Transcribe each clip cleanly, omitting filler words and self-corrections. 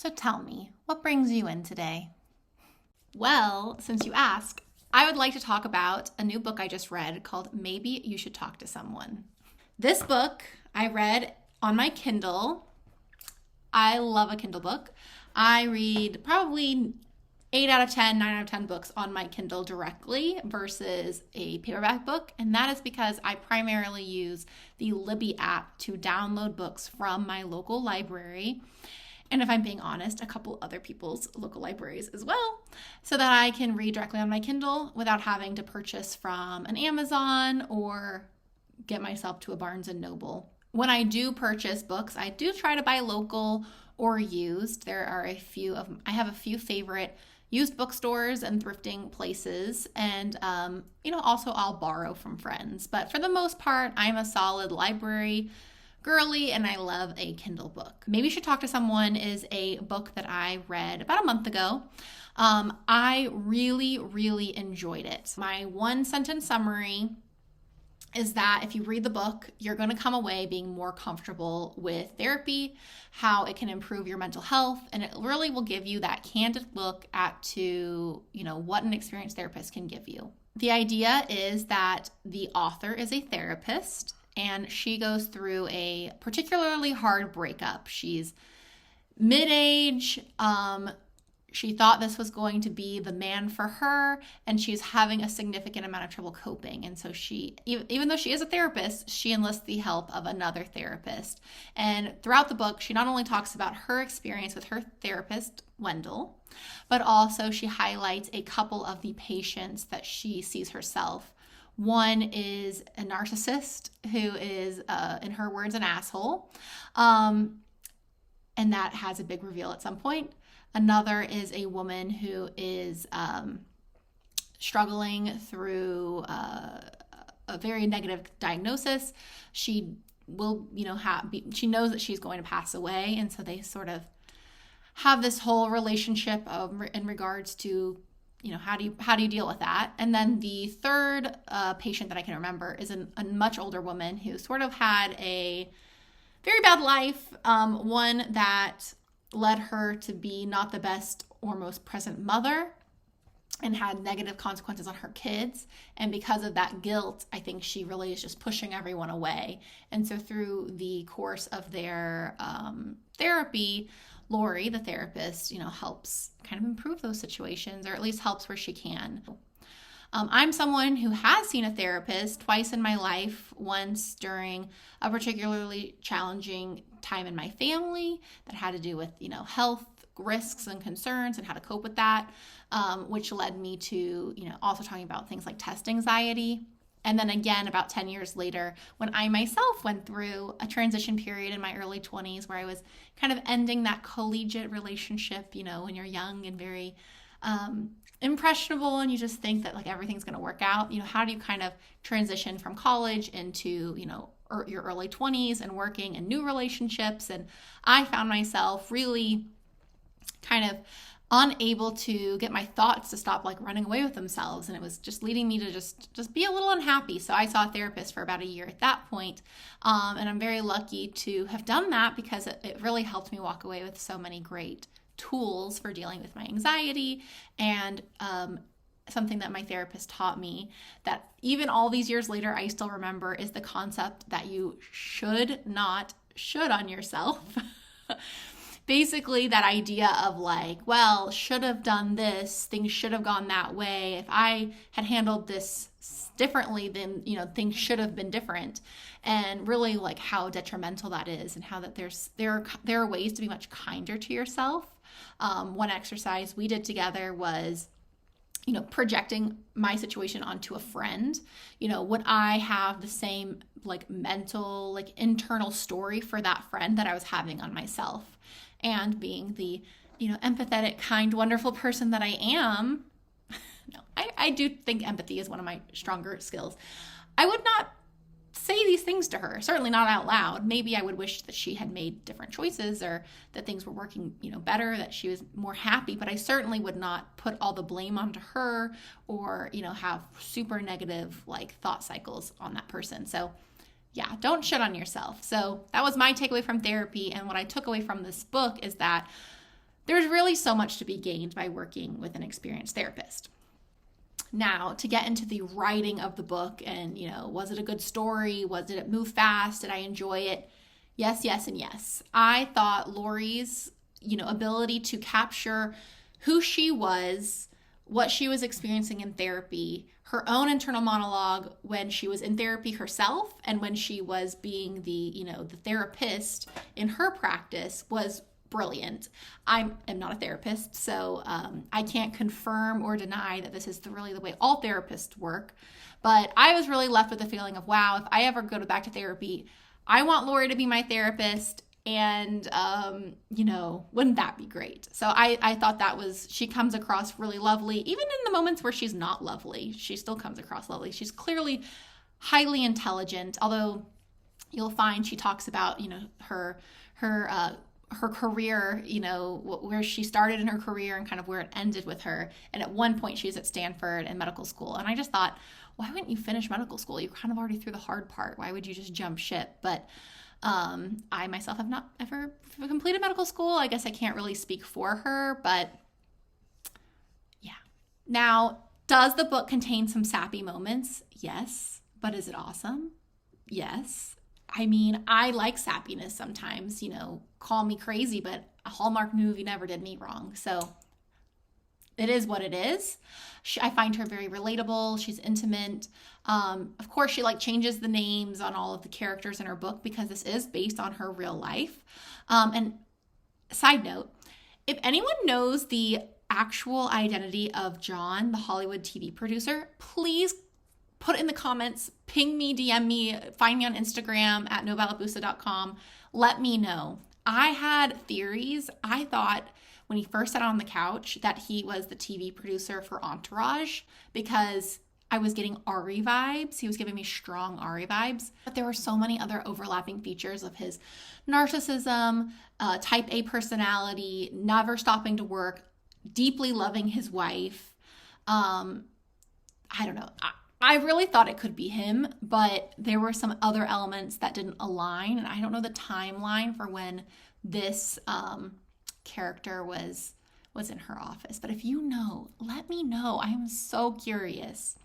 So tell me, what brings you in today? Well, since you ask, I would like to talk about a new book I just read called Maybe You Should Talk to Someone. This book I read on my Kindle. I love a Kindle book. I read probably 8 out of 10, 9 out of 10 books on my Kindle directly versus a paperback book. And that is because I primarily use the Libby app to download books from my local library. And if I'm being honest, a couple other people's local libraries as well, so that I can read directly on my Kindle without having to purchase from an Amazon or get myself to a Barnes & Noble. When I do purchase books, I do try to buy local or used. I have a few favorite used bookstores and thrifting places, and also I'll borrow from friends. But for the most part, I'm a solid library girly, and I love a Kindle book. Maybe You Should Talk to Someone is a book that I read about a month ago. I really, really enjoyed it. My one sentence summary is that if you read the book, you're going to come away being more comfortable with therapy, how it can improve your mental health, and it really will give you that candid look what an experienced therapist can give you. The idea is that the author is a therapist, and she goes through a particularly hard breakup. She's mid-age. She thought this was going to be the man for her, and she's having a significant amount of trouble coping. And so she, even though she is a therapist, she enlists the help of another therapist. And throughout the book, she not only talks about her experience with her therapist, Wendell, but also she highlights a couple of the patients that she sees herself. One is a narcissist who is, in her words, an asshole. And that has a big reveal at some point. Another is a woman who is struggling through a very negative diagnosis. She will, she knows that she's going to pass away. And so they sort of have this whole relationship in regards to how do you deal with that? And then the third patient that I can remember is a much older woman who sort of had a very bad life, one that led her to be not the best or most present mother and had negative consequences on her kids. And because of that guilt, I think she really is just pushing everyone away. And so through the course of their therapy, Lori, the therapist, helps kind of improve those situations, or at least helps where she can. I'm someone who has seen a therapist twice in my life, once during a particularly challenging time in my family that had to do with, health risks and concerns and how to cope with that, which led me to, also talking about things like test anxiety. And then again, about 10 years later, when I myself went through a transition period in my early 20s where I was kind of ending that collegiate relationship, when you're young and very impressionable and you just think that like everything's going to work out, how do you kind of transition from college into, your early 20s and working in new relationships? And I found myself really kind of unable to get my thoughts to stop like running away with themselves. And it was just leading me to just be a little unhappy. So I saw a therapist for about a year at that point. And I'm very lucky to have done that because it really helped me walk away with so many great tools for dealing with my anxiety. And something that my therapist taught me that even all these years later, I still remember is the concept that you should not should on yourself. Basically that idea of like, well, should have done this, things should have gone that way. If I had handled this differently, then, things should have been different. And really like how detrimental that is, and how that there are ways to be much kinder to yourself. One exercise we did together was, projecting my situation onto a friend. Would I have the same like mental, like internal story for that friend that I was having on myself? And being the, empathetic, kind, wonderful person that I am, no, I do think empathy is one of my stronger skills. I would not say these things to her, certainly not out loud. Maybe I would wish that she had made different choices, or that things were working, better, that she was more happy, but I certainly would not put all the blame onto her or, have super negative like thought cycles on that person. So yeah, don't shit on yourself. So that was my takeaway from therapy. And what I took away from this book is that there's really so much to be gained by working with an experienced therapist. Now, to get into the writing of the book and, was it a good story? Did it move fast? Did I enjoy it? Yes, yes, and yes. I thought Lori's, ability to capture who she was, what she was experiencing in therapy, her own internal monologue when she was in therapy herself and when she was being the therapist in her practice was brilliant. I am not a therapist, so I can't confirm or deny that this is really the way all therapists work. But I was really left with the feeling of, wow, if I ever go back to therapy, I want Lori to be my therapist. And, wouldn't that be great? So I thought she comes across really lovely. Even in the moments where she's not lovely, she still comes across lovely. She's clearly highly intelligent, although you'll find she talks about, her career, where she started in her career and kind of where it ended with her. And at one point she was at Stanford in medical school. And I just thought, why wouldn't you finish medical school? You're kind of already through the hard part. Why would you just jump ship? But I myself have not ever completed medical school. I guess I can't really speak for her, but yeah. Now, does the book contain some sappy moments? Yes. But is it awesome? Yes. I mean, I like sappiness sometimes, call me crazy, but a Hallmark movie never did me wrong. So it is what it is. I find her very relatable. She's intimate. Of course, she changes the names on all of the characters in her book because this is based on her real life. And side note, if anyone knows the actual identity of John, the Hollywood TV producer, please put it in the comments, ping me, DM me, find me on Instagram at nobalaboosta.com. Let me know. I had theories. I thought when he first sat on the couch that he was the TV producer for Entourage because I was getting Ari vibes. He was giving me strong Ari vibes. But there were so many other overlapping features of his narcissism, type A personality, never stopping to work, deeply loving his wife. I don't know. I really thought it could be him, but there were some other elements that didn't align. And I don't know the timeline for when this character was in her office. But if you know, let me know. I am so curious.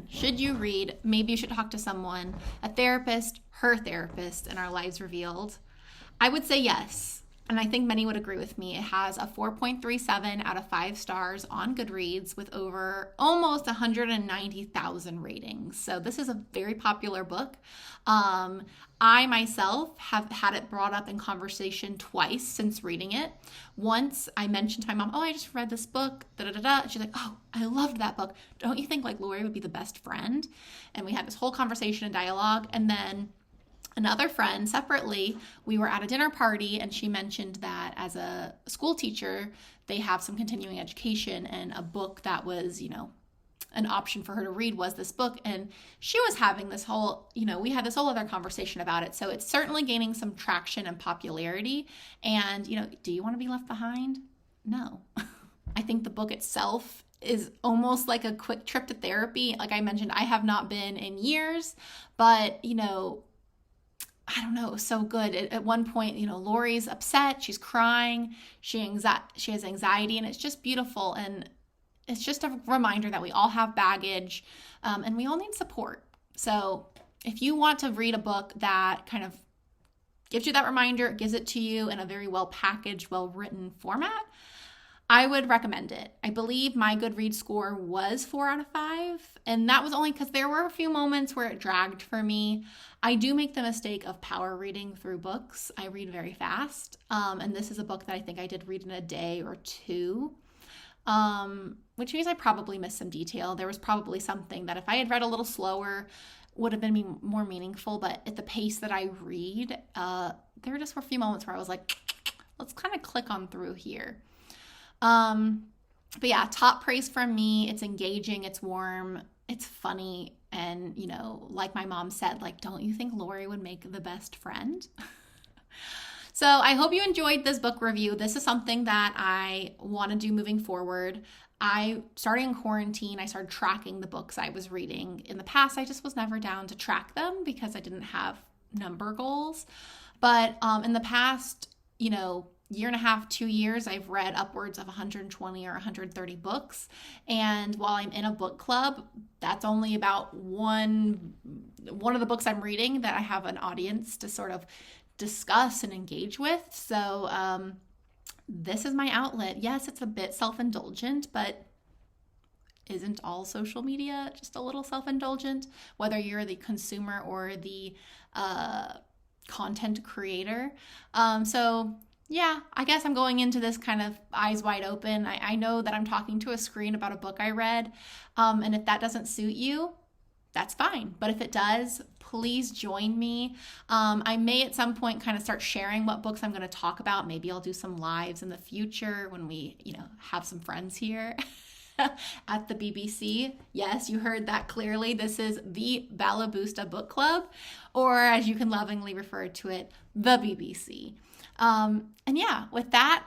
Should you read Maybe You Should Talk to Someone, a therapist, her therapist, and Our Lives Revealed? I would say yes. And I think many would agree with me. It has a 4.37 out of 5 stars on Goodreads with over almost 190,000 ratings. So this is a very popular book. I myself have had it brought up in conversation twice since reading it. Once I mentioned to my mom, oh, I just read this book, da-da-da-da. She's like, oh, I loved that book. Don't you think Lori would be the best friend? And we had this whole conversation and dialogue. And then another friend, separately, we were at a dinner party and she mentioned that as a school teacher, they have some continuing education and a book that was, an option for her to read was this book. And she was having this whole, we had this whole other conversation about it. So it's certainly gaining some traction and popularity. And, do you want to be left behind? No. I think the book itself is almost like a quick trip to therapy. Like I mentioned, I have not been in years, but, I don't know, it was so good. At one point, Lori's upset, she's crying, she has anxiety, and it's just beautiful. And it's just a reminder that we all have baggage and we all need support. So if you want to read a book that kind of gives you that reminder, gives it to you in a very well packaged, well written format, I would recommend it. I believe my Goodreads score was 4 out of 5, and that was only because there were a few moments where it dragged for me. I do make the mistake of power reading through books. I read very fast, and this is a book that I think I did read in a day or two, which means I probably missed some detail. There was probably something that if I had read a little slower would have been more meaningful, but at the pace that I read, there just were a few moments where I was like, let's kind of click on through here. But yeah, top praise from me. It's engaging, it's warm, it's funny. And, like my mom said, don't you think Lori would make the best friend? So I hope you enjoyed this book review. This is something that I want to do moving forward. Starting in quarantine, I started tracking the books I was reading. In the past, I just was never down to track them because I didn't have number goals. But in the past, year and a half, 2 years, I've read upwards of 120 or 130 books. And while I'm in a book club, that's only about one of the books I'm reading that I have an audience to sort of discuss and engage with. So this is my outlet. Yes, it's a bit self-indulgent, but isn't all social media just a little self-indulgent? Whether you're the consumer or the content creator. So yeah, I guess I'm going into this kind of eyes wide open. I know that I'm talking to a screen about a book I read, and if that doesn't suit you, that's fine. But if it does, please join me. I may at some point kind of start sharing what books I'm going to talk about. Maybe I'll do some lives in the future when we, have some friends here at the BBC. Yes, you heard that clearly. This is the Balaboosta Book Club, or as you can lovingly refer to it, the BBC. And yeah, with that,